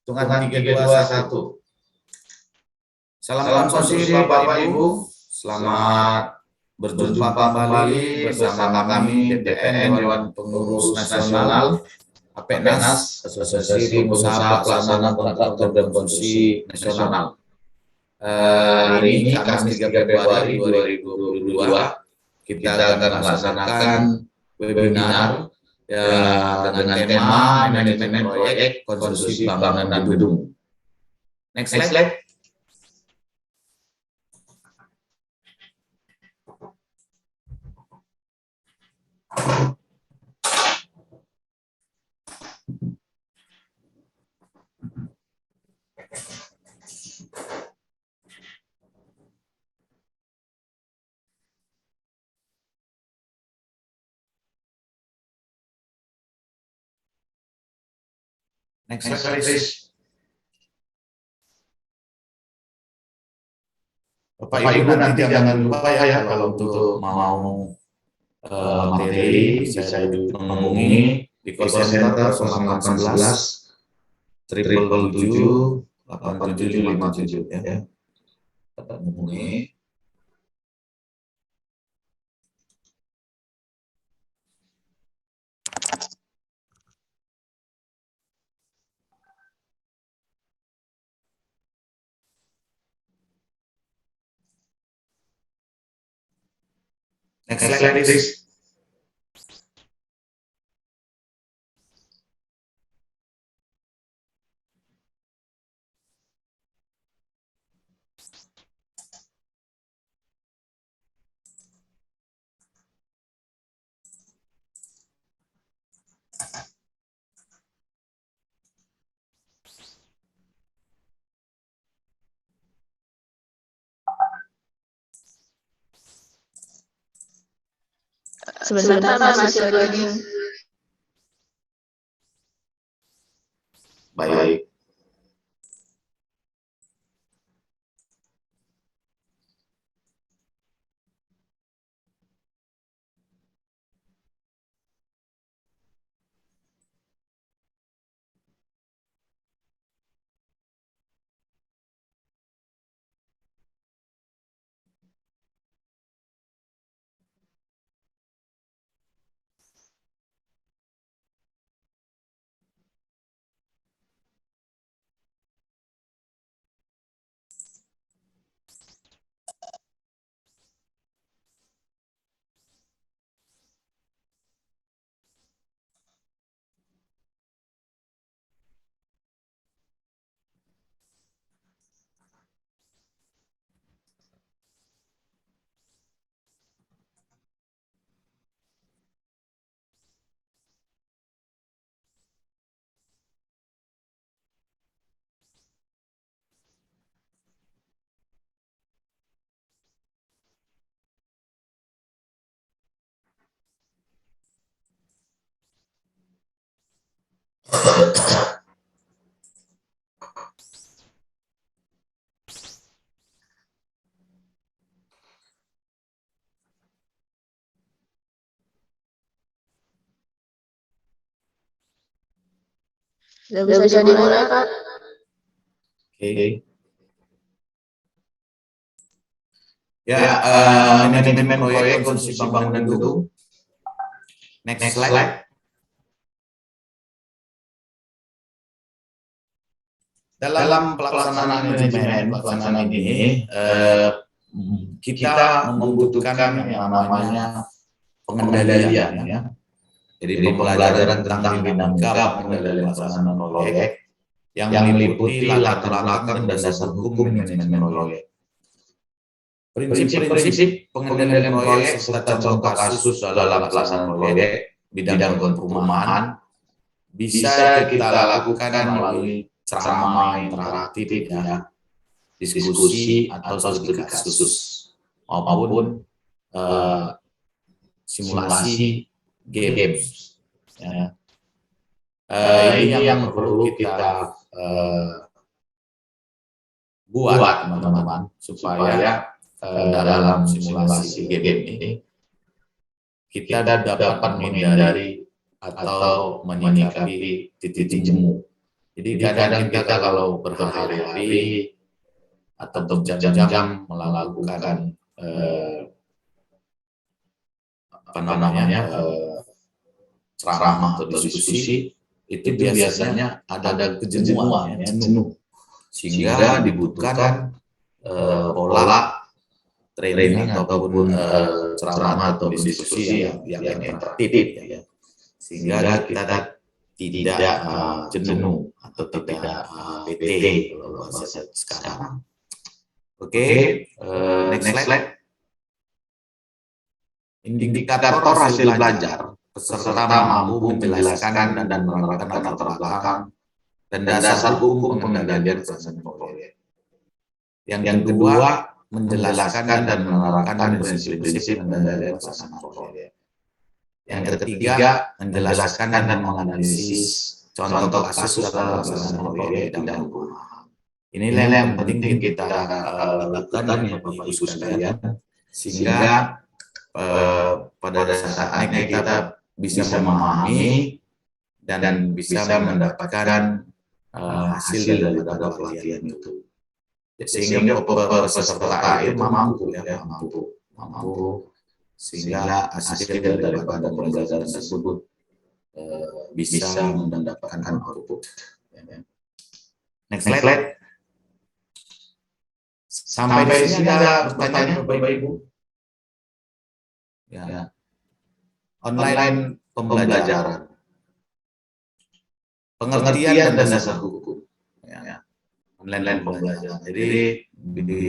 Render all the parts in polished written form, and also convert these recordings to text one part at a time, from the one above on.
Hitungan 3, 2, 1. Salam konsumsi Bapak Ibu. Selamat berjumpa kembali bersama kami DPN Dewan Pengurus Nasional APENAS, Asosiasi Pengusaha Pelaksana Kontrak dan Konsumsi Nasional. Hari ini Kamis 3 Februari 2022 kita akan melaksanakan webinar dengan tema manajemen proyek konstruksi bangunan gedung. Next slide. Next slide, please. Bapak Ibu nanti jangan lupa ya kalau untuk mau materi bisa menghubungi di call center 0811 777 8757 ya. Dapat menghubungi. Next slide, please. Sebentar masih loading. Baik. Sudah bisa dimulai, Pak. Oke. Ya, manajemen proyek konstruksi bangunan gedung. Next slide. Dalam pelaksanaan pelaksanaan ini, kita membutuhkan yang namanya pengendalian ya. Jadi pembelajaran tentang dinamika pengendalian pelaksanaan proyek yang meliputi latar belakang dan dasar hukum manajemen proyek. Prinsip-prinsip pengendalian proyek serta contoh kasus dalam pelaksanaan proyek bidang perumahan bisa kita lakukan melalui ceramah interaktif ya, diskusi atau studi kasus maupun simulasi games. Ya. Ini yang perlu kita buat teman-teman supaya dalam simulasi game ini kita dapat menghindari atau menyikapi titik jemu. Jadi kadang kita kalau berhari-hari atau berjam-jam melakukan ceramah atau diskusi, itu biasanya ada kejenuhan, jenuh, sehingga dibutuhkan pola training ataupun ceramah atau diskusi yang interaktif, ya. Sehingga kita tidak jenuh atau tidak PT kalau bahasa sekarang. Oke, next slide. Indikator hasil belajar peserta mampu menjelaskan dan menerangkan latar belakang dan dasar hukum pengendalian pelaksanaan proyek. Yang kedua, menjelaskan dan menerangkan prinsip-prinsip pengendalian pelaksanaan proyek. Yang ketiga, menjelaskan dan menganalisis contoh kasus dalam pelaksanaan proyek bidang hukum. Inilah yang penting kita lakukan ya Bapak Ibu sekalian, sehingga pada saatnya kita bisa memahami dan bisa mendapatkan hasil daripada pelatihan itu. Sehingga peserta itu mampu sehingga hasil daripada pembelajaran tersebut bisa mendapatkan output. Next slide. Sampai di sini ada pertanyaan Bapak Ibu? Ya. Online pembelajaran, pengertian dan dasar hukum. Ya. Online pembelajaran. Jadi di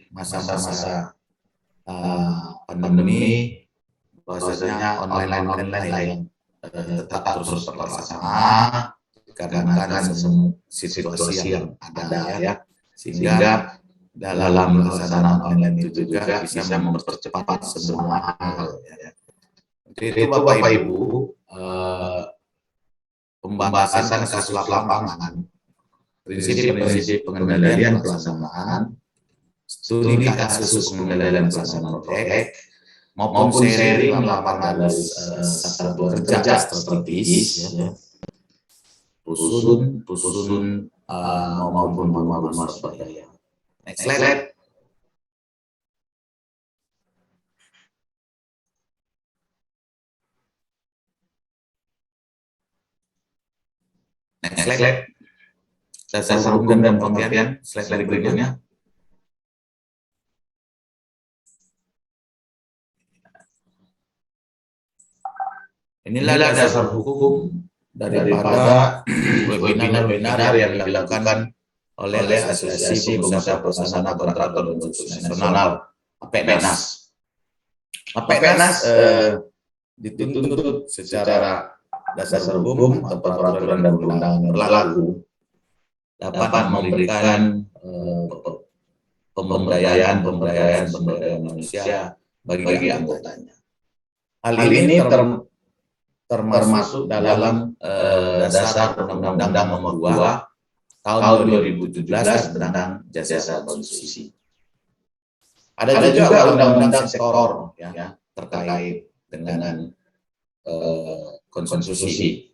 masa-masa pandemi, bahwasanya online yang tetap terus terlaksana karena situasi yang ada, ya, sehingga dalam pelaksanaan online itu juga bisa mempercepat semua hal, ya. Jadi itu Bapak Ibu, pembahasan kasus lapangan, prinsip-prinsip pengendalian pelaksanaan, studi kasus pengendalian pelaksanaan proyek, maupun seri lapangan dari satu kerja strategis, ya, pusun maupun pemahaman swadaya. Next slide. Next slide. Dasar hukum dan pengertian. Slide berikutnya. Inilah dasar hukum daripada webinar yang dilakukan oleh Asosiasi Pengusaha Pelaksana Kontraktor dan Konstruksi Nasional (APNAS). APNAS dituntut secara dasar hukum atau peraturan dan perundangan yang berlaku dapat memberikan pemberdayaan manusia bagi anggotanya. Hal ini termasuk dalam dasar Undang-Undang Nomor 2 Tahun 2017 tentang jasa konstitusi. Ada juga undang-undang sektor, ya, terkait dengan konstitusi,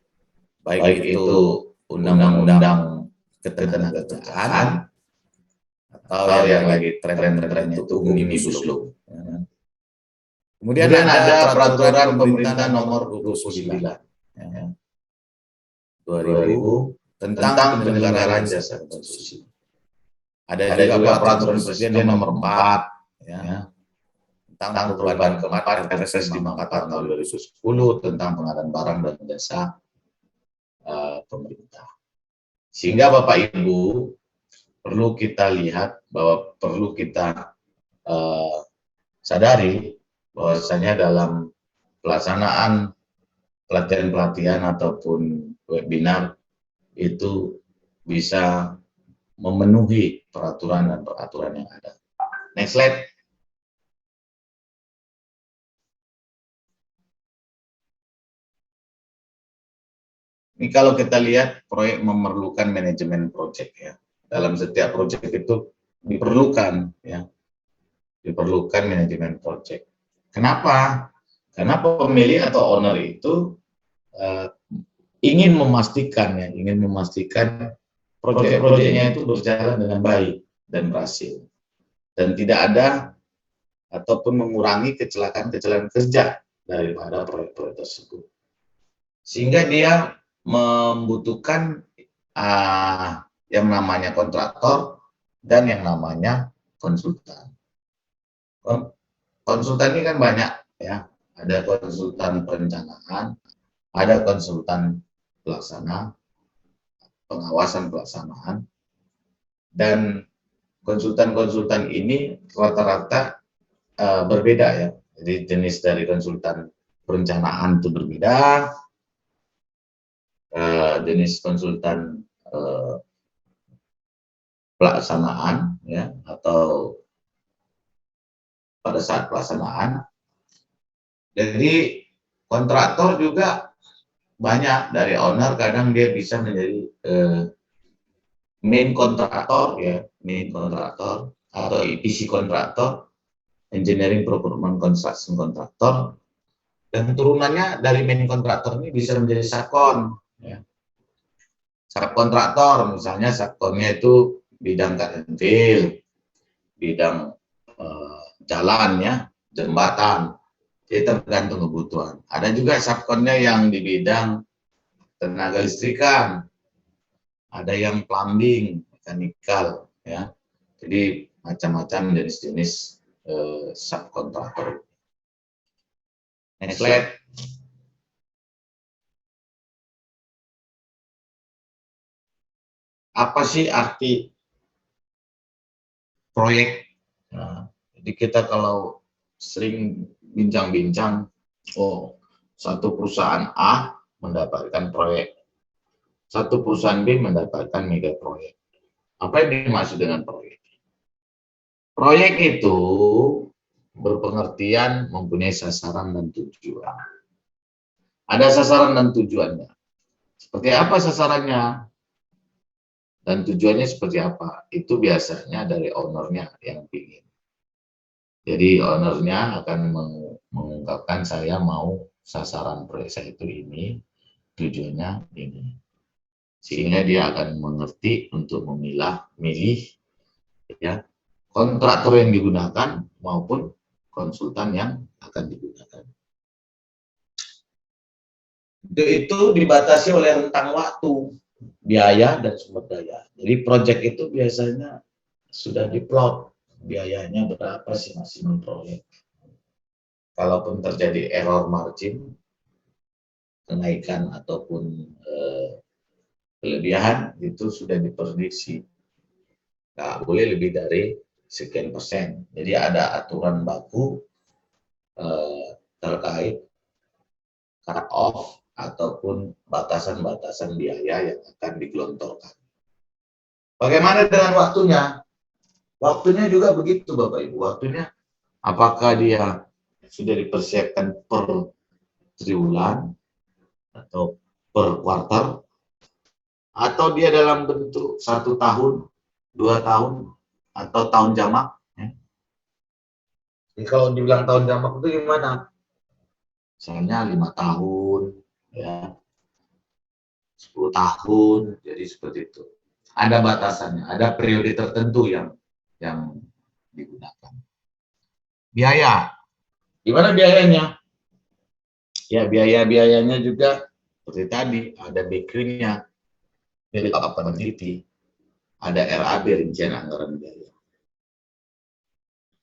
baik itu undang-undang ketenagakerjaan atau yang lagi tren-tren itu Omnibus Law. Kemudian ada peraturan pemerintah nomor 29 2000 tentang penyelenggaraan jasa konstitusi. Ada juga peraturan presiden nomor 4 ya, tentang perubahan keempat Perpres 54 tahun 2010 tentang pengadaan barang dan jasa pemerintah. Sehingga Bapak Ibu perlu kita lihat bahwa perlu kita sadari bahwasanya dalam pelaksanaan pelatihan ataupun webinar itu bisa memenuhi peraturan dan peraturan yang ada. Next slide. Ini kalau kita lihat proyek memerlukan manajemen proyek, ya. Dalam setiap proyek itu diperlukan, ya, diperlukan manajemen proyek. Kenapa? Karena pemilik atau owner itu ingin memastikan proyek-proyeknya itu berjalan dengan baik dan berhasil, dan tidak ada ataupun mengurangi kecelakaan-kecelakaan kerja daripada proyek-proyek tersebut, sehingga dia membutuhkan yang namanya kontraktor dan yang namanya konsultan. Konsultan ini kan banyak ya, ada konsultan perencanaan, ada konsultan pelaksana, pengawasan pelaksanaan, dan konsultan-konsultan ini rata-rata berbeda ya. Jadi jenis dari konsultan perencanaan itu berbeda, jenis konsultan pelaksanaan ya, atau pada saat pelaksanaan. Jadi kontraktor juga banyak, dari owner kadang dia bisa menjadi main kontraktor ya, main kontraktor atau EPC kontraktor, engineering procurement construction kontraktor, dan turunannya dari main kontraktor ini bisa menjadi subkon ya. Subkontraktor misalnya subkonnya itu bidang cut and fill, bidang jalan ya, jembatan, jadi tergantung kebutuhan. Ada juga subkonnya yang di bidang tenaga listrikan, ada yang plumbing, mekanikal ya. Jadi macam-macam jenis-jenis subkontraktor. Next slide. Apa sih arti proyek? Nah, jadi kita kalau sering bincang-bincang, oh satu perusahaan A mendapatkan proyek, satu perusahaan B mendapatkan mega proyek. Apa yang dimaksud dengan proyek? Proyek itu berpengertian mempunyai sasaran dan tujuan. Ada sasaran dan tujuannya. Seperti apa sasarannya? Dan tujuannya seperti apa? Itu biasanya dari ownernya yang ingin. Jadi ownernya akan mengungkapkan, saya mau sasaran proyek saya itu ini, tujuannya ini. Sehingga dia akan mengerti untuk milih ya, kontraktor yang digunakan maupun konsultan yang akan digunakan. Itu dibatasi oleh rentang waktu, biaya, dan sumber daya. Jadi proyek itu biasanya sudah diplot, biayanya berapa sih maksimum proyek. Kalaupun terjadi error margin, kenaikan ataupun kelebihan, itu sudah diprediksi. Nggak boleh lebih dari sekian persen. Jadi ada aturan baku terkait cut off ataupun batasan-batasan biaya yang akan digelontorkan. Bagaimana dengan waktunya? Waktunya juga begitu Bapak Ibu. Waktunya apakah dia sudah dipersiapkan per triwulan atau per kuartal, atau dia dalam bentuk 1 tahun, 2 tahun, atau tahun jamak. Jadi kalau dibilang tahun jamak itu gimana? Misalnya 5 tahun, ya, 10 tahun, jadi seperti itu. Ada batasannya, ada periode tertentu yang digunakan. Biaya, gimana biayanya? Ya biayanya juga seperti tadi, ada background-nya, dari peneliti, ada RAB, rincian anggaran biaya.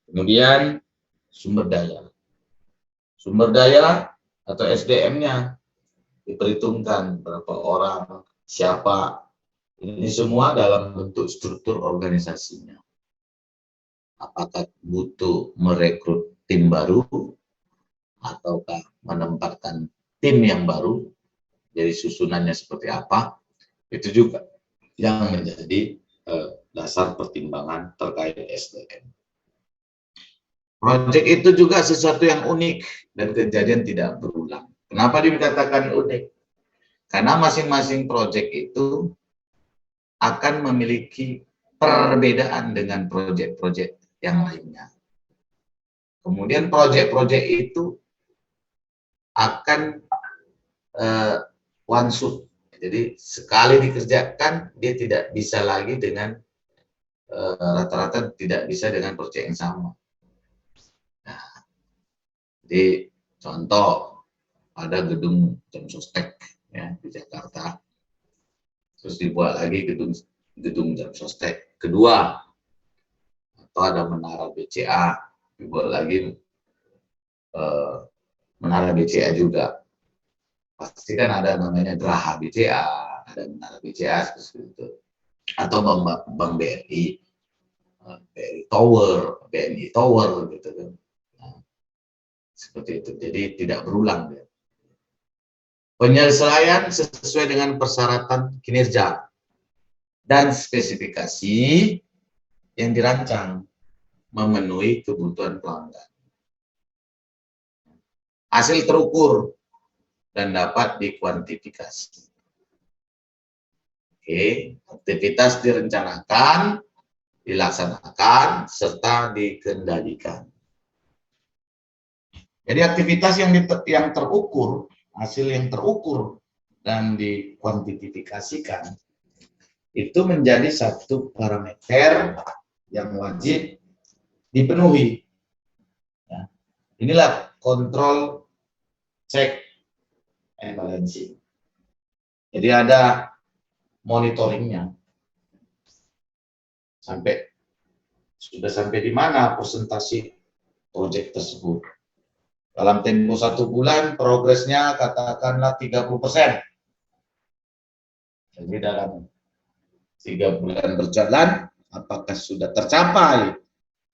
Kemudian sumber daya. Sumber daya atau SDM-nya diperhitungkan, berapa orang, siapa. Ini semua dalam bentuk struktur organisasinya. Apakah butuh merekrut tim baru, ataukah menempatkan tim yang baru, jadi susunannya seperti apa, itu juga yang menjadi dasar pertimbangan terkait SDM. Proyek itu juga sesuatu yang unik dan kejadian tidak berulang. Kenapa dikatakan unik? Karena masing-masing proyek itu akan memiliki perbedaan dengan proyek-proyek yang lainnya. Kemudian proyek-proyek itu akan one shot, Jadi sekali dikerjakan dia tidak bisa lagi dengan rata-rata tidak bisa dengan proyek yang sama. Nah, jadi contoh ada gedung Jamsostek ya di Jakarta, terus dibuat lagi gedung Jamsostek kedua, atau ada menara BCA dibuat lagi menara BCA juga. Pasti kan ada namanya Geraha BCA, ada menara BCA seperti itu, atau Bank BRI, BRI Tower, BNI Tower gitu kan. Nah, seperti itu. Jadi tidak berulang ya. Penyelesaian sesuai dengan persyaratan kinerja dan spesifikasi yang dirancang memenuhi kebutuhan pelanggan. Hasil terukur dan dapat dikuantifikasi. Oke, aktivitas direncanakan, dilaksanakan, serta dikendalikan. Jadi aktivitas yang terukur, hasil yang terukur dan dikuantifikasikan itu menjadi satu parameter yang wajib dipenuhi. Ya. Inilah kontrol check and balancing. Jadi ada monitoringnya. Sudah sampai di mana presentasi proyek tersebut. Dalam tempo 1 bulan, progresnya katakanlah 30%. Jadi dalam 3 bulan berjalan, apakah sudah tercapai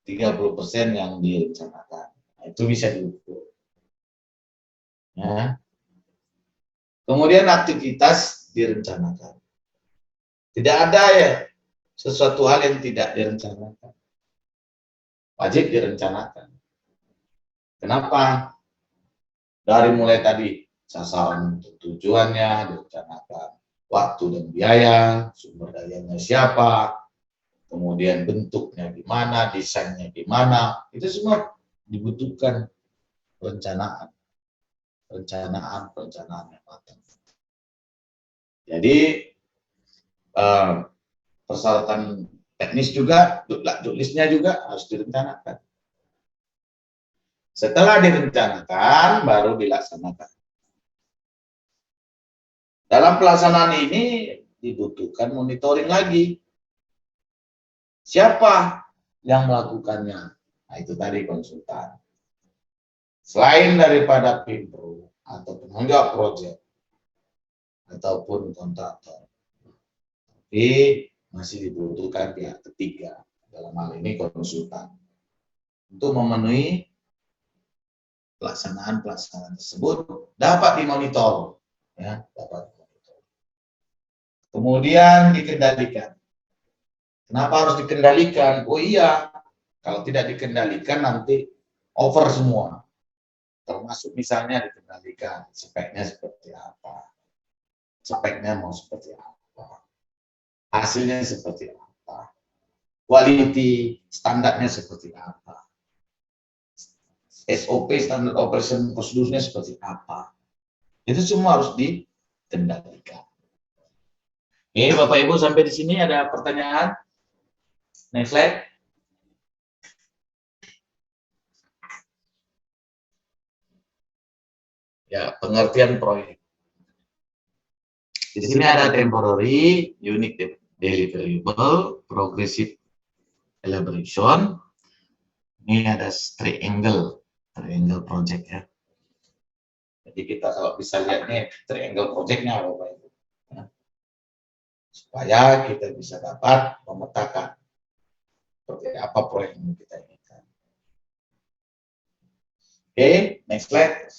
30% yang direncanakan? Nah, itu bisa diukur. Ya. Kemudian aktivitas direncanakan. Tidak ada ya sesuatu hal yang tidak direncanakan. Wajib direncanakan. Kenapa? Dari mulai tadi sasaran tujuannya direncanakan, waktu dan biaya, sumber dayanya siapa, kemudian bentuknya gimana, desainnya gimana, itu semua dibutuhkan perencanaan yang matang. Jadi persyaratan teknis juga, listnya juga harus direncanakan. Setelah direncanakan, baru dilaksanakan. Dalam pelaksanaan ini dibutuhkan monitoring lagi. Siapa yang melakukannya? Nah, itu tadi konsultan. Selain daripada Pimpro atau penanggung proyek ataupun kontraktor, tapi masih dibutuhkan pihak ketiga, dalam hal ini konsultan, untuk memenuhi pelaksanaan tersebut dapat dimonitor, ya, dapat dimonitor. Kemudian dikendalikan. Kenapa harus dikendalikan? Oh iya, kalau tidak dikendalikan nanti over semua. Termasuk misalnya dikendalikan speknya seperti apa, speknya mau seperti apa, hasilnya seperti apa, quality standarnya seperti apa, SOP standard operation prosedurnya seperti apa. Itu semua harus dikendalikan. Oke, Bapak Ibu, sampai di sini ada pertanyaan? Next slide. Ya, pengertian proyek. Di sini ada temporary, unique deliverable, progressive elaboration. Ini ada triangle project ya. Jadi kita kalau bisa lihat nih triangle projectnya Bapak Ibu. Ya. Supaya kita bisa dapat memetakan seperti apa proyek yang kita inginkan. Oke, next slide.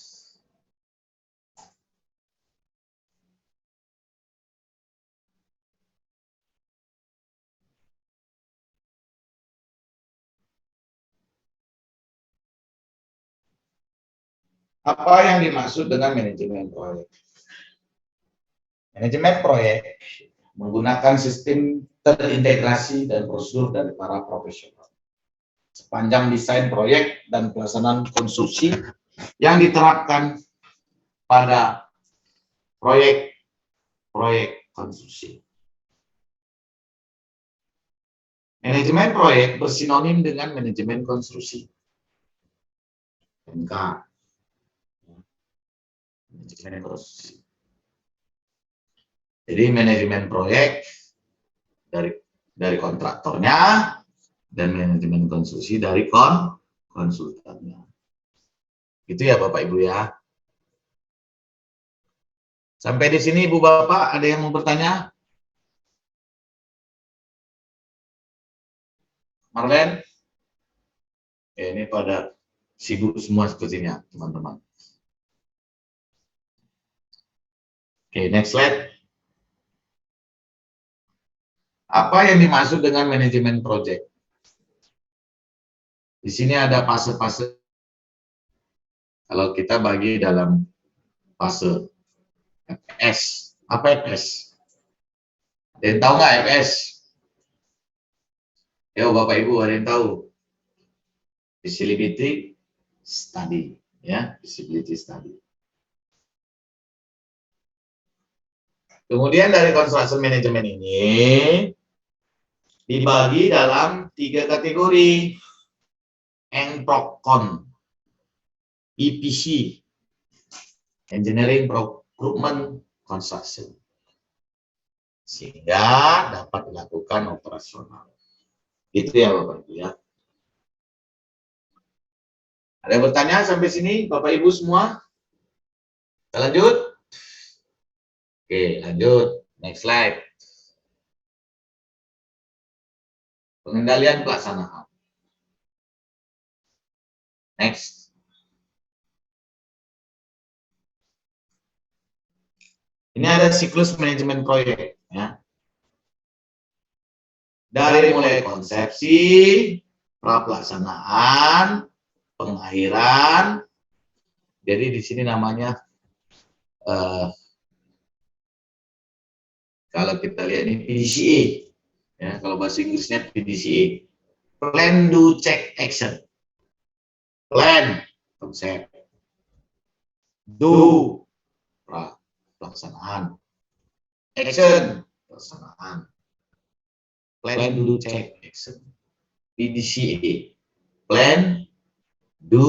Apa yang dimaksud dengan manajemen proyek? Manajemen proyek menggunakan sistem terintegrasi dan prosedur dari para profesional. Sepanjang desain proyek dan pelaksanaan konstruksi yang diterapkan pada proyek proyek konstruksi. Manajemen proyek bersinonim dengan manajemen konstruksi. MK. Manajemen konstruksi. Jadi manajemen proyek dari kontraktornya dan manajemen konstruksi dari konsultannya. Itu ya Bapak Ibu ya. Sampai di sini Ibu Bapak ada yang mau bertanya? Marlen? Ini pada sibuk semua sepertinya teman-teman. Oke, next slide. Apa yang dimaksud dengan manajemen project? Di sini ada fase-fase. Kalau kita bagi dalam fase FS. Apa FS? Ada yang tahu nggak FS? Ya Bapak Ibu, ada yang tahu? Feasibility study, ya, feasibility study. Kemudian dari construction management ini dibagi dalam 3 kategori. ENPROCON, EPC, Engineering Procurement Construction, sehingga dapat dilakukan operasional. Itu ya Bapak Ibu ya. Ada yang bertanya sampai sini Bapak Ibu semua? Kita lanjut? Oke, lanjut. Next slide. Pengendalian pelaksanaan. Next. Ini ada siklus manajemen proyek ya. Dari mulai konsepsi, pelaksanaan, pengakhiran. Jadi di sini namanya kalau kita lihat ini PDCA, ya, kalau bahasa Inggrisnya PDCA, Plan, Do, Check, Action. Plan, konsep. Do, pelaksanaan. Action, pelaksanaan. Plan, Do, Check, Action. PDCA, Plan, Do,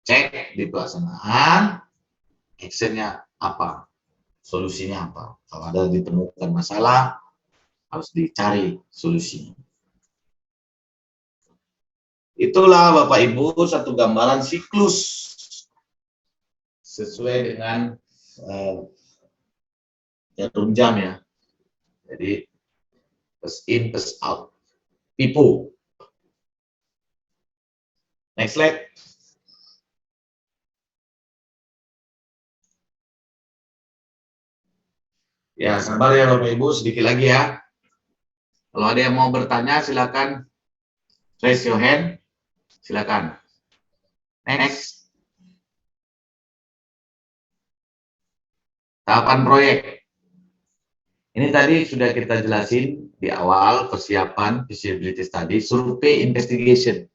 Check di pelaksanaan, actionnya apa, solusinya apa. Kalau ada ditemukan masalah, harus dicari solusinya. Itulah Bapak Ibu satu gambaran siklus sesuai dengan jarum jam ya. Jadi first in, first out. People. Next slide. Ya, sabar ya Bapak Ibu, sedikit lagi ya. Kalau ada yang mau bertanya, silakan raise your hand. Silakan. Next. Tahapan proyek. Ini tadi sudah kita jelasin di awal, persiapan, feasibility study, survei, investigation.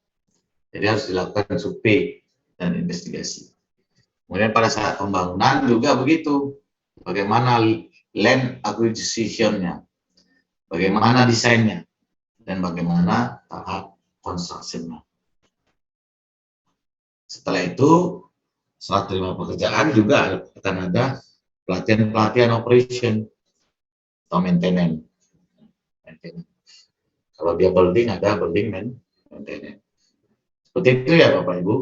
Jadi harus dilakukan survei dan investigasi. Kemudian pada saat pembangunan juga begitu. Bagaimana land acquisition-nya, bagaimana desainnya, dan bagaimana tahap construction-nya. Setelah itu, setelah terima pekerjaan juga akan ada pelatihan operation atau maintenance. Kalau dia building, ada building maintenance. Seperti itu ya Bapak Ibu.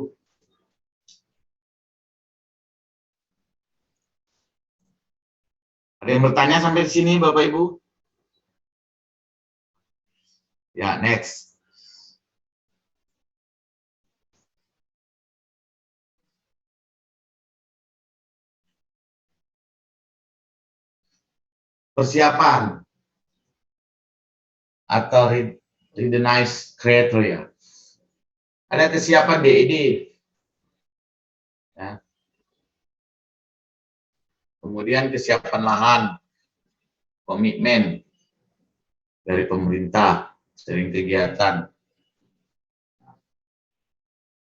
Ada yang bertanya sampai di sini Bapak Ibu? Ya, next. Persiapan atau readiness criteria. Ada kesiapan DED. Ya. Kemudian kesiapan lahan, komitmen dari pemerintah, sering kegiatan.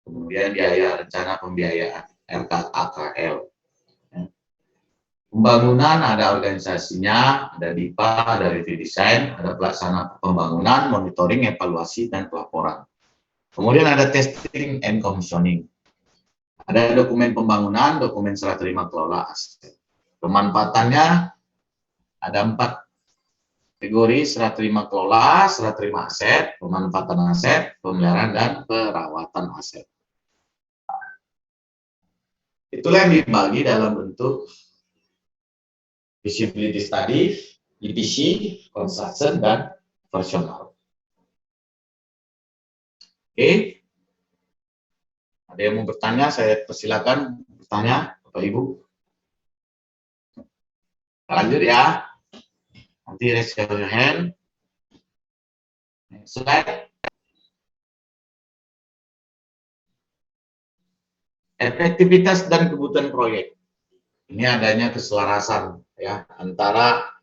Kemudian biaya rencana pembiayaan, RKAKL. Ya. Pembangunan ada organisasinya, ada DIPA, ada review design, ada pelaksana pembangunan, monitoring, evaluasi, dan pelaporan. Kemudian ada testing and commissioning. Ada dokumen pembangunan, dokumen serah terima kelola aset. Pemanfaatannya ada 4 kategori: serah terima kelola, serah terima aset, pemanfaatan aset, pemeliharaan, dan perawatan aset. Itulah yang dibagi dalam bentuk feasibility study, EPC, construction, dan versional. Oke. Ada yang mau bertanya, saya persilakan bertanya, Bapak Ibu. Lanjut ya. Nanti raise your hand. Next slide. Efektivitas dan kebutuhan proyek. Ini adanya keselarasan ya antara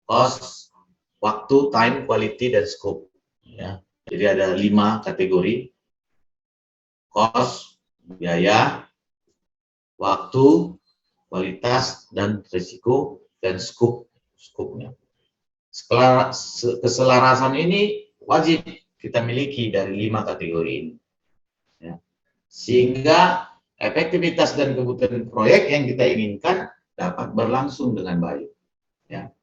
cost, waktu, time, quality, dan scope. Ya. Jadi ada 5 kategori: cost, biaya, waktu, kualitas, dan risiko, dan scope-nya. Keselarasan ini wajib kita miliki dari 5 kategori ini. Ya. Sehingga efektivitas dan kebutuhan proyek yang kita inginkan dapat berlangsung dengan baik. Ya.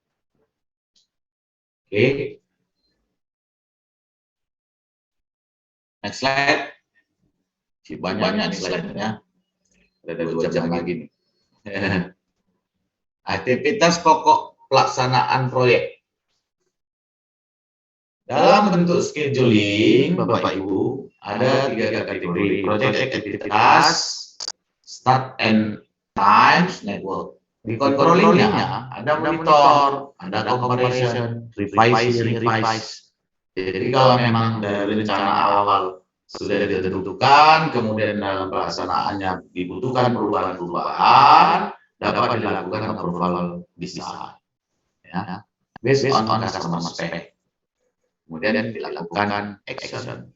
Oke. Next slide. Banyak nih slide-nya. Ada 2 jam lagi nih. Aktivitas pokok pelaksanaan proyek. Dalam bentuk scheduling, Bapak Ibu, ada 3 kategori: project aktivitas, start and times, network. Di controllingnya ada monitor, ada comparison, revise. Jadi kalau memang dari rencana awal sudah ditentukan, kemudian dalam pelaksanaannya dibutuhkan perubahan-perubahan, dapat dilakukan approval design. Ya, based on customer spec. Kemudian dilakukan action.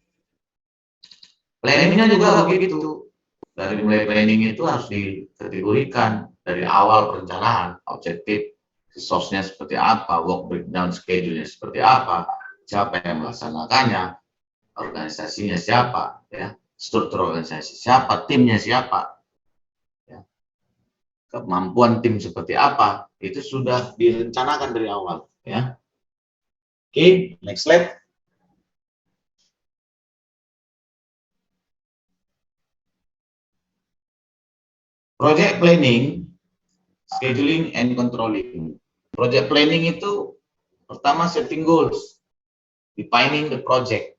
Planningnya juga begitu. Dari mulai planning itu harus dikategorikan dari awal perencanaan, objektif, resource-nya seperti apa, work breakdown schedule-nya seperti apa, siapa yang melaksanakannya, organisasinya siapa, ya, struktur organisasi siapa, timnya siapa, ya, kemampuan tim seperti apa, itu sudah direncanakan dari awal, ya. Oke, next slide. Project planning, scheduling, and controlling. Project planning itu pertama setting goals, defining the project,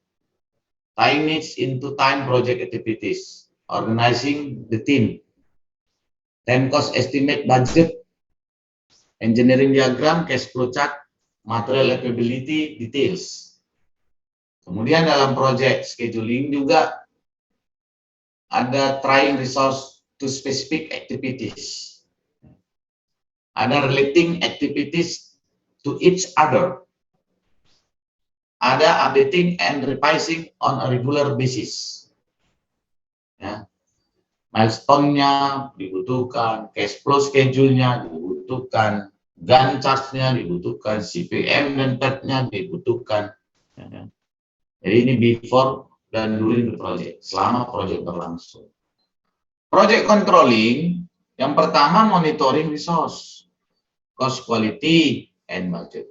tying it into time project activities, organizing the team, time cost estimate budget, engineering diagram, cash flow chart, material availability details. Kemudian dalam project scheduling juga ada trying resource to specific activities. Ada relating activities to each other. Ada updating and revising on a regular basis. Ya. Milestone-nya dibutuhkan, cash flow schedule-nya dibutuhkan, Gantt chart-nya dibutuhkan, CPM dan PET-nya dibutuhkan. Ya. Jadi ini before dan during the project, selama project berlangsung. Project controlling, yang pertama monitoring resource, cost, quality, and budget.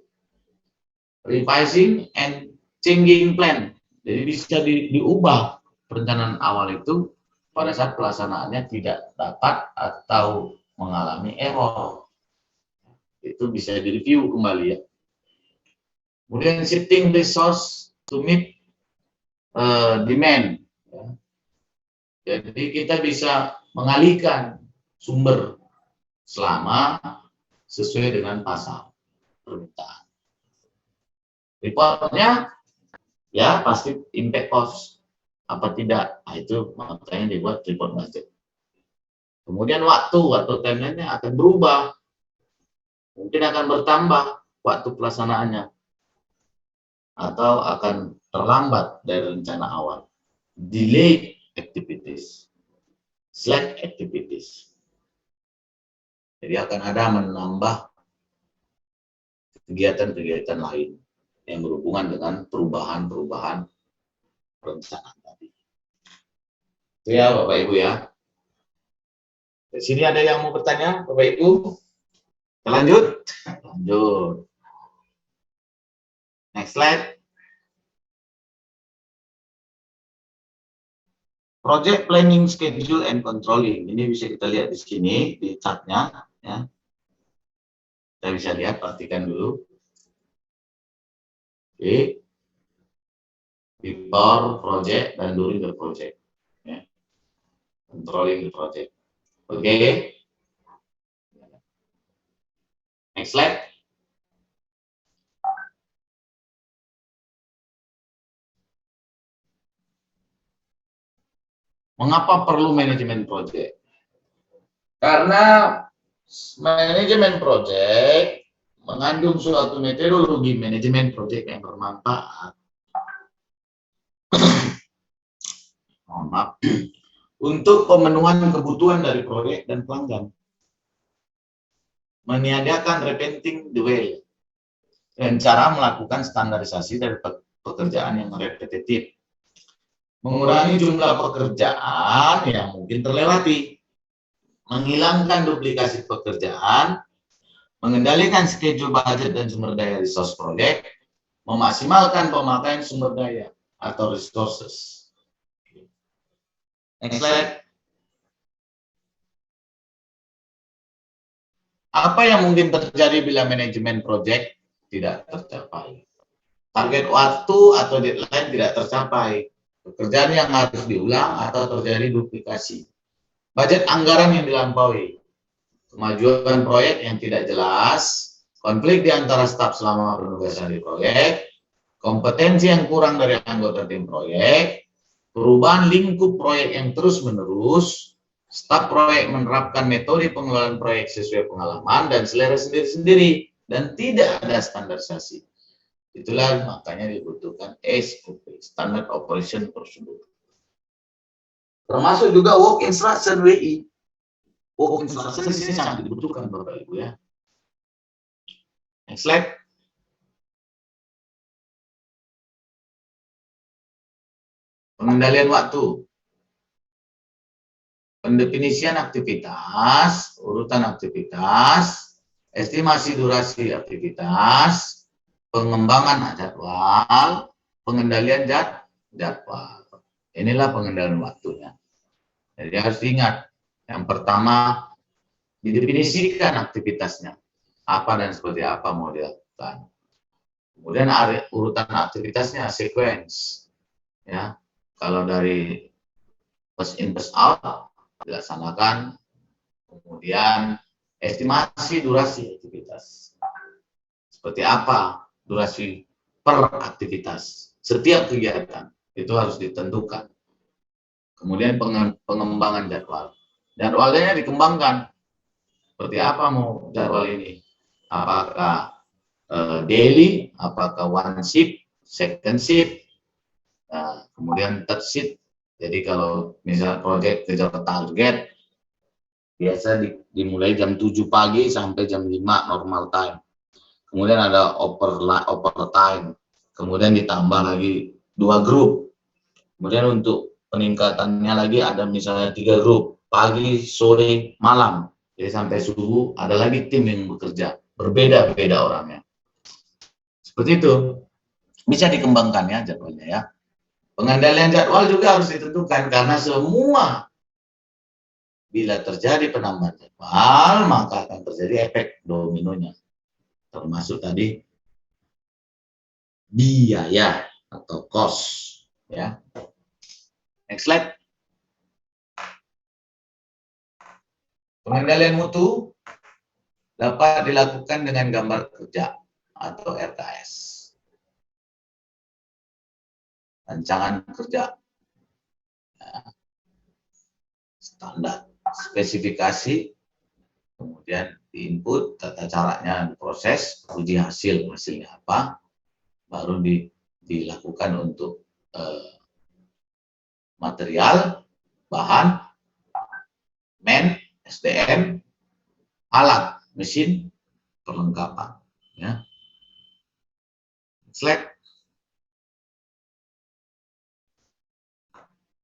Revising and changing plan, jadi bisa diubah perencanaan awal itu pada saat pelaksanaannya tidak dapat atau mengalami error. Itu bisa direview kembali ya. Kemudian shifting resource to meet demand. Ya. Jadi kita bisa mengalihkan sumber selama sesuai dengan pasar permintaan. Reportnya ya pasti impact cost apa tidak, nah, itu makanya dibuat report budget. Kemudian waktu timeline-nya akan berubah, mungkin akan bertambah waktu pelaksanaannya atau akan terlambat dari rencana awal. Delay activities, slack activities. Jadi akan ada menambah kegiatan-kegiatan lain yang berhubungan dengan perubahan-perubahan perencanaan tadi. Itu ya Bapak Ibu ya. Di sini ada yang mau bertanya Bapak Ibu? Lanjut. Lanjut. Next slide. Project planning, schedule, and controlling. Ini bisa kita lihat di sini di chartnya. Ya. Kita bisa lihat, perhatikan dulu. Oke. Before project dan during the project. Ya. Controlling the project. Oke. Next slide. Mengapa perlu manajemen project? Karena manajemen project mengandung suatu metodologi manajemen project yang bermanfaat. Mohon maaf. Untuk pemenuhan kebutuhan dari proyek dan pelanggan. Meniadakan repenting the way. Dan cara melakukan standarisasi dari pekerjaan yang repetitif. Mengurangi jumlah pekerjaan yang mungkin terlewati. Menghilangkan duplikasi pekerjaan. Mengendalikan schedule, budget, dan sumber daya resource project. Memaksimalkan pemakaian sumber daya atau resources. Next slide. Apa yang mungkin terjadi bila manajemen project tidak tercapai? Target waktu atau deadline tidak tercapai. Pekerjaan yang harus diulang atau terjadi duplikasi. Budget anggaran yang dilampaui. Kemajuan proyek yang tidak jelas. Konflik di antara staf selama penugasan di proyek. Kompetensi yang kurang dari anggota tim proyek. Perubahan lingkup proyek yang terus-menerus. Staf proyek menerapkan metode pengelolaan proyek sesuai pengalaman dan selera sendiri-sendiri. Dan tidak ada standarisasi. Itulah makanya dibutuhkan SOP, Standard Operation Procedure. Termasuk juga Work Instruction WI. Work Instruction di sini sangat dibutuhkan Bapak Ibu ya. Next slide. Pengendalian waktu. Pendefinisian aktivitas, urutan aktivitas, estimasi durasi aktivitas, pengembangan jadwal, pengendalian jadwal. Inilah pengendalian waktunya. Jadi harus diingat, yang pertama didefinisikan aktivitasnya, apa dan seperti apa mau dilakukan. Kemudian urutan aktivitasnya, sequence. Ya, kalau dari first in first out dilaksanakan, kemudian estimasi durasi aktivitas. Seperti apa durasi per aktivitas, setiap kegiatan, itu harus ditentukan. Kemudian pengembangan jadwal. Jadwalnya dikembangkan. Seperti apa mau jadwal ini? Apakah daily, apakah one shift, second shift, kemudian third shift. Jadi kalau misal proyek kejar target, biasa dimulai jam 7 pagi sampai jam 5 normal time. Kemudian ada overtime, kemudian ditambah lagi 2 grup. Kemudian untuk peningkatannya lagi ada misalnya 3 grup, pagi, sore, malam. Jadi sampai subuh ada lagi tim yang bekerja, berbeda-beda orangnya. Seperti itu, bisa dikembangkan ya jadwalnya ya. Pengendalian jadwal juga harus ditentukan karena semua bila terjadi penambahan jadwal maka akan terjadi efek dominonya. Termasuk tadi biaya atau cost ya. Next slide. Pengendalian mutu dapat dilakukan dengan gambar kerja atau RKS. Rancangan kerja. Ya. Standar, spesifikasi, kemudian input, tata caranya diproses, uji hasilnya apa, baru dilakukan untuk material, bahan, SDM, alat, mesin, perlengkapan. Ya. Slide.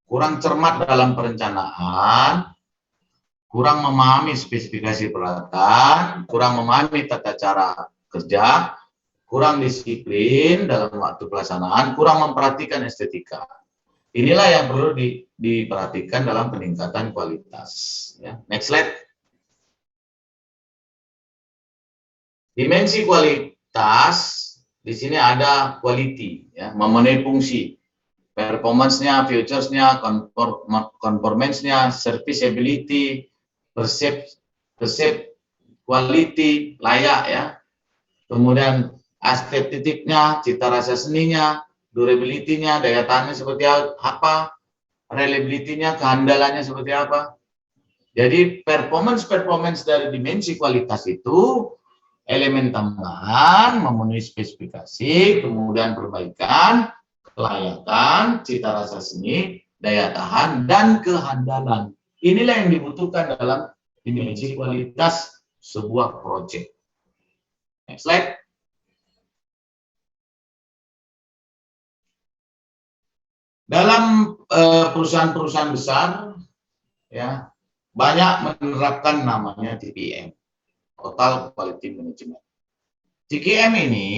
Kurang cermat dalam perencanaan, kurang memahami spesifikasi peralatan, kurang memahami tata cara kerja, kurang disiplin dalam waktu pelaksanaan, kurang memperhatikan estetika. Inilah yang perlu diperhatikan dalam peningkatan kualitas. Ya. Next slide. Dimensi kualitas di sini ada quality, ya, memenuhi fungsi. Performance-nya, features-nya, conformance-nya, serviceability, percept quality, layak ya. Kemudian estetiknya, cita rasa seninya, durability-nya, daya tahannya seperti apa, reliability-nya, kehandalannya seperti apa. Jadi performance dari dimensi kualitas itu elemen tambahan, memenuhi spesifikasi, kemudian perbaikan, kelayakan, cita rasa seni, daya tahan, dan kehandalan. Inilah yang dibutuhkan dalam dimensi kualitas sebuah proyek. Next slide. Dalam perusahaan-perusahaan besar, ya, banyak menerapkan namanya TPM, Total Quality Management. TQM ini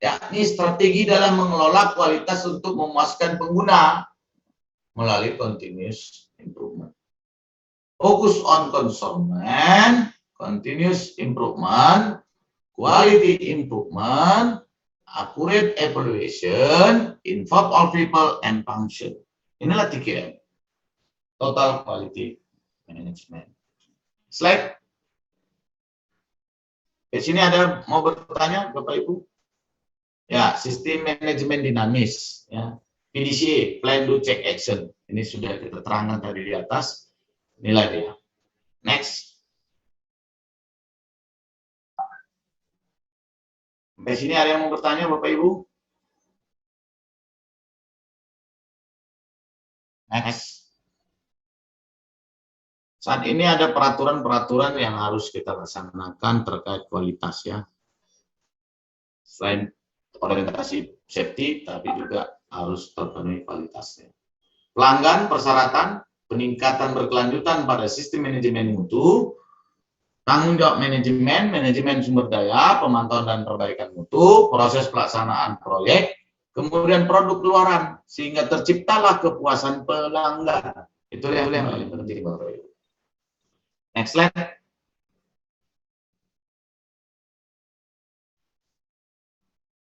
yakni strategi dalam mengelola kualitas untuk memuaskan pengguna melalui continuous improvement. Fokus on consumer, continuous improvement, quality improvement, accurate evaluation, involve all people and function. Inilah TQM, Total Quality Management. Slide. Di sini ada mau bertanya, Bapak Ibu? Ya, sistem manajemen dinamis, ya. PDCA, Plan Do Check Action. Ini sudah kita terangkan tadi di atas. Inilah dia. Next. Sampai sini ada yang mau bertanya, Bapak Ibu? Next. Saat ini ada peraturan-peraturan yang harus kita laksanakan terkait kualitas, ya. Selain orientasi safety, tapi juga harus terpenuhi kualitasnya. Pelanggan, persyaratan, peningkatan berkelanjutan pada sistem manajemen mutu, tanggung jawab manajemen, manajemen sumber daya, pemantauan dan perbaikan mutu, proses pelaksanaan proyek, kemudian produk keluaran, sehingga terciptalah kepuasan pelanggan. Itu yang paling penting, Bapak Ibu. Next slide.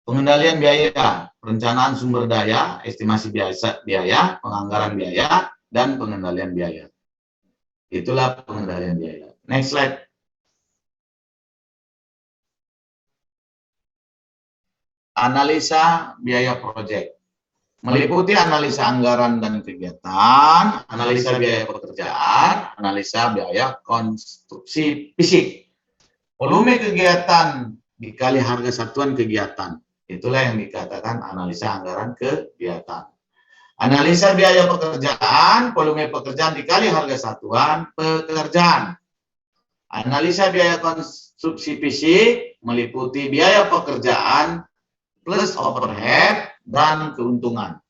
Pengendalian biaya, perencanaan sumber daya, estimasi biaya, penganggaran biaya, dan pengendalian biaya. Itulah pengendalian biaya. Next slide. Analisa biaya proyek. Meliputi analisa anggaran dan kegiatan, analisa biaya pekerjaan, analisa biaya konstruksi fisik. Volume kegiatan dikali harga satuan kegiatan. Itulah yang dikatakan analisa anggaran kegiatan. Analisa biaya pekerjaan, volume pekerjaan dikali harga satuan pekerjaan. Analisa biaya konstruksi fisik meliputi biaya pekerjaan plus overhead dan keuntungan.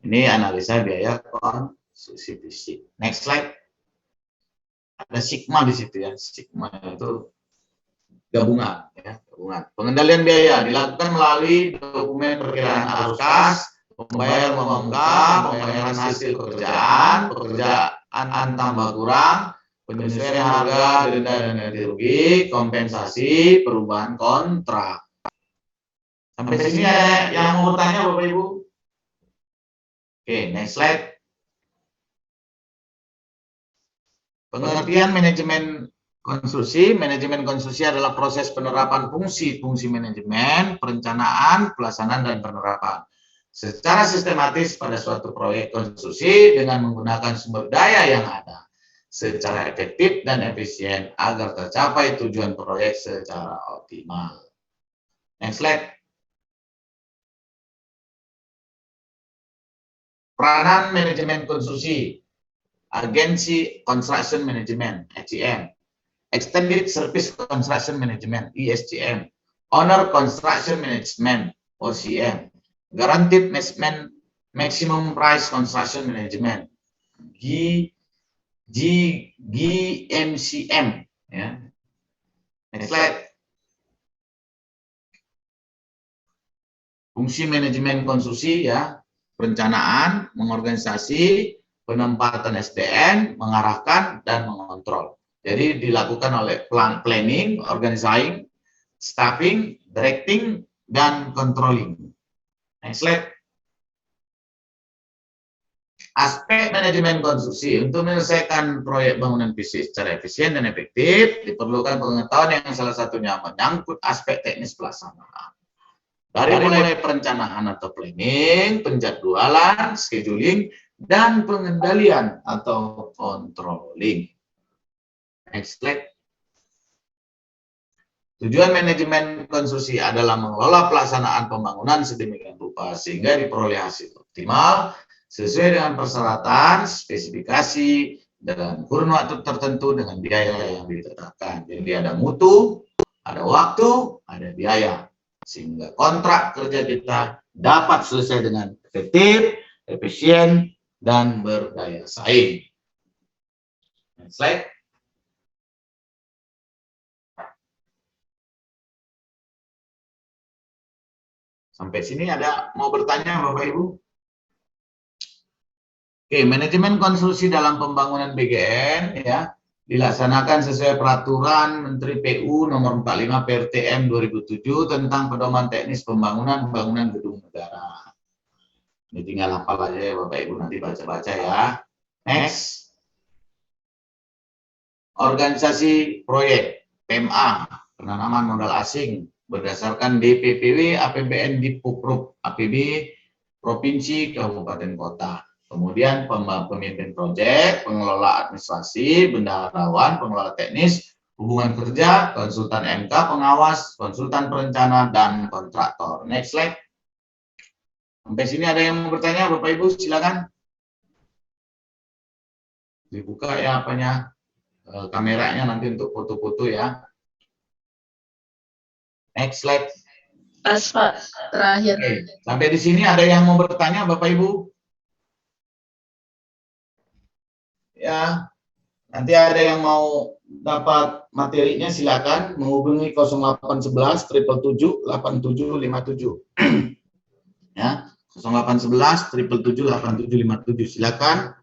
Ini analisa biaya konstruksi fisik. Next slide. Ada sigma di situ ya. Sigma itu gabungan, ya, gabungan. Pengendalian biaya dilakukan melalui dokumen perkiraan arus kas, pembayaran pemungkap, pembayaran hasil pekerjaan, pekerjaan tambah kurang, penyesuaian harga, denda dan ganti rugi, kompensasi, perubahan kontrak. Sampai sini ada yang mau bertanya, Bapak Ibu? Oke, next slide. Pengertian manajemen konstruksi. Manajemen konstruksi adalah proses penerapan fungsi-fungsi manajemen, perencanaan, pelaksanaan, dan penerapan secara sistematis pada suatu proyek konstruksi dengan menggunakan sumber daya yang ada secara efektif dan efisien agar tercapai tujuan proyek secara optimal. Next slide. Peranan manajemen konstruksi. Agency Construction Management, ACM. Extended Service Construction Management, ESCM. Owner Construction Management, OCM. Guaranteed Maximum Price Construction Management, GMCM. Ya. Next slide. Fungsi manajemen konstruksi, ya, perencanaan, mengorganisasi, penempatan SDM, mengarahkan, dan mengontrol. Jadi dilakukan oleh planning, organizing, staffing, directing, dan controlling. Next slide. Aspek manajemen konstruksi. Untuk menyelesaikan proyek bangunan fisik secara efisien dan efektif, diperlukan pengetahuan yang salah satunya menyangkut aspek teknis pelaksanaan. Dari mulai perencanaan atau planning, penjadwalan, scheduling, dan pengendalian atau controlling. Next slide. Tujuan manajemen konstruksi adalah mengelola pelaksanaan pembangunan sedemikian rupa sehingga diperoleh hasil optimal sesuai dengan persyaratan, spesifikasi, dan kurun waktu tertentu dengan biaya yang ditetapkan. Jadi ada mutu, ada waktu, ada biaya. Sehingga kontrak kerja kita dapat selesai dengan efektif, efisien, dan berdaya saing. Next slide. Sampai sini ada mau bertanya Bapak Ibu? Oke, manajemen konstruksi dalam pembangunan BGN ya dilaksanakan sesuai peraturan Menteri PU nomor 45 PRTM 2007 tentang pedoman teknis pembangunan gedung negara. Ini tinggal hafal aja ya Bapak Ibu, nanti baca-baca ya. Next. Organisasi proyek PMA, penanaman modal asing berdasarkan DPPW APBN Dipukrup APB Provinsi Kabupaten Kota. Kemudian pemimpin proyek, pengelola administrasi, bendaharawan, pengelola teknis, hubungan kerja, konsultan MK, pengawas, konsultan perencana, dan kontraktor. Next slide. Sampai sini ada yang mau bertanya, Bapak Ibu, silakan. Dibuka ya apanya, kameranya nanti untuk foto-foto ya. Next slide. Pas, Pak. Terakhir. Oke. Sampai di sini ada yang mau bertanya, Bapak Ibu? Ya, nanti ada yang mau dapat materinya silakan menghubungi 0811 777 8757. Ya, 0811 777 8757. Silakan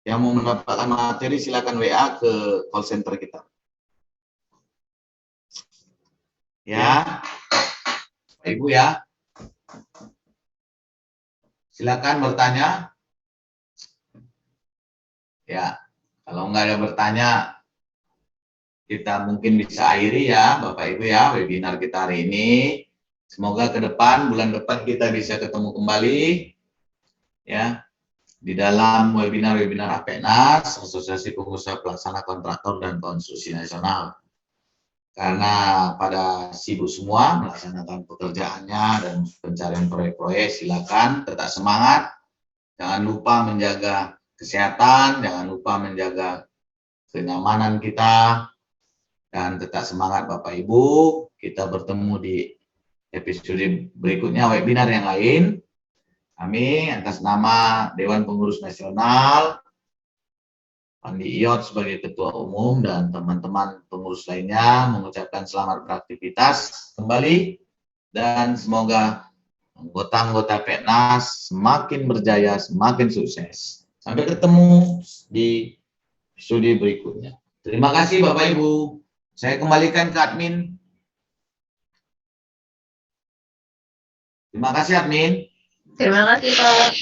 yang mau mendapatkan materi silakan WA ke call center kita. Ya, Ibu ya. Silakan bertanya. Ya, kalau nggak ada bertanya, kita mungkin bisa akhiri ya, Bapak Ibu ya, webinar kita hari ini. Semoga ke depan, bulan depan kita bisa ketemu kembali, ya, di dalam webinar-webinar APENAS, Asosiasi Pengusaha Pelaksana Kontraktor dan Konstruksi Nasional. Karena pada sibuk semua melaksanakan pekerjaannya dan pencarian proyek-proyek, silakan tetap semangat, jangan lupa menjaga kesehatan, jangan lupa menjaga kenyamanan kita, dan tetap semangat Bapak Ibu. Kita bertemu di episode berikutnya webinar yang lain. Kami atas nama Dewan Pengurus Nasional, Pandi Iyot sebagai Ketua Umum dan teman-teman pengurus lainnya mengucapkan selamat beraktivitas kembali dan semoga anggota-anggota PENAS semakin berjaya, semakin sukses. Sampai ketemu di episode berikutnya. Terima kasih Bapak Ibu. Saya kembalikan ke admin. Terima kasih admin. Terima kasih, Pak.